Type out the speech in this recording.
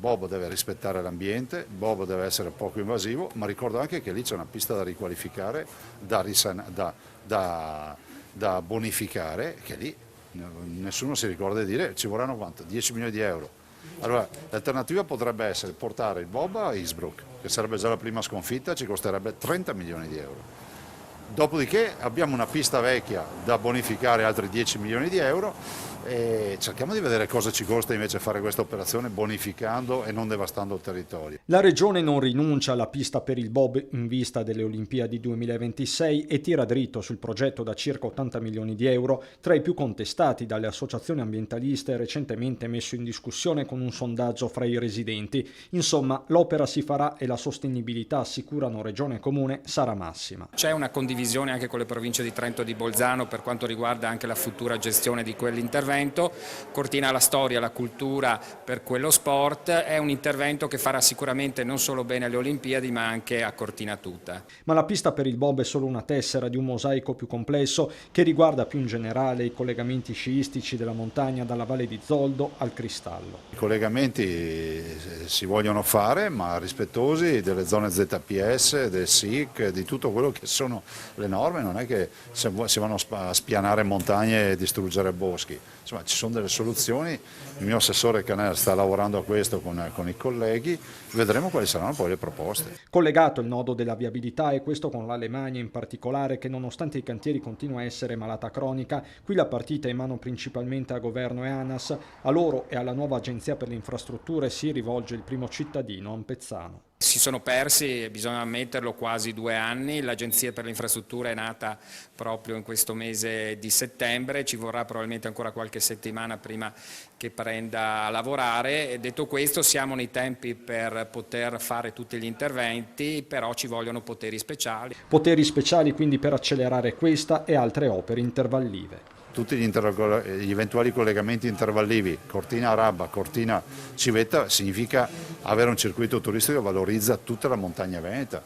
Bobo deve rispettare l'ambiente, Bobo deve essere poco invasivo, ma ricordo anche che lì c'è una pista da riqualificare, da bonificare, che lì nessuno si ricorda di dire, ci vorranno quanto? 10 milioni di euro. Allora, l'alternativa potrebbe essere portare il Bob a Innsbruck, che sarebbe già la prima sconfitta, ci costerebbe 30 milioni di euro. Dopodiché abbiamo una pista vecchia da bonificare altri 10 milioni di euro e cerchiamo di vedere cosa ci costa invece fare questa operazione bonificando e non devastando il territorio. La Regione non rinuncia alla pista per il bob in vista delle Olimpiadi 2026 e tira dritto sul progetto da circa 80 milioni di euro, tra i più contestati dalle associazioni ambientaliste recentemente messo in discussione con un sondaggio fra i residenti. Insomma, l'opera si farà e la sostenibilità, assicurano Regione e Comune, sarà massima. C'è una condivisione anche con le province di Trento e di Bolzano per quanto riguarda anche la futura gestione di quell'intervento. Cortina ha la storia, la cultura per quello sport, è un intervento che farà sicuramente non solo bene alle Olimpiadi ma anche a Cortina tutta. Ma la pista per il bob è solo una tessera di un mosaico più complesso che riguarda più in generale i collegamenti sciistici della montagna dalla Valle di Zoldo al Cristallo. I collegamenti si vogliono fare ma rispettosi delle zone ZPS, del SIC, di tutto quello che sono le norme, non è che si vanno a spianare montagne e distruggere boschi. Insomma, ci sono delle soluzioni, il mio assessore Canella sta lavorando a questo con i colleghi, vedremo quali saranno poi le proposte. Collegato il nodo della viabilità e questo con l'Alemagna in particolare che nonostante i cantieri continua a essere malata cronica, qui la partita è in mano principalmente a governo e ANAS, a loro e alla nuova agenzia per le infrastrutture si rivolge il primo cittadino, Ampezzano. Si sono persi, bisogna ammetterlo, quasi 2 anni, l'Agenzia per le infrastrutture è nata proprio in questo mese di settembre, ci vorrà probabilmente ancora qualche settimana prima che prenda a lavorare. E detto questo, siamo nei tempi per poter fare tutti gli interventi, però ci vogliono poteri speciali. Poteri speciali quindi per accelerare questa e altre opere intervallive. Tutti gli eventuali collegamenti intervallivi, Cortina-Arabba, Cortina-Civetta, significa avere un circuito turistico che valorizza tutta la montagna veneta.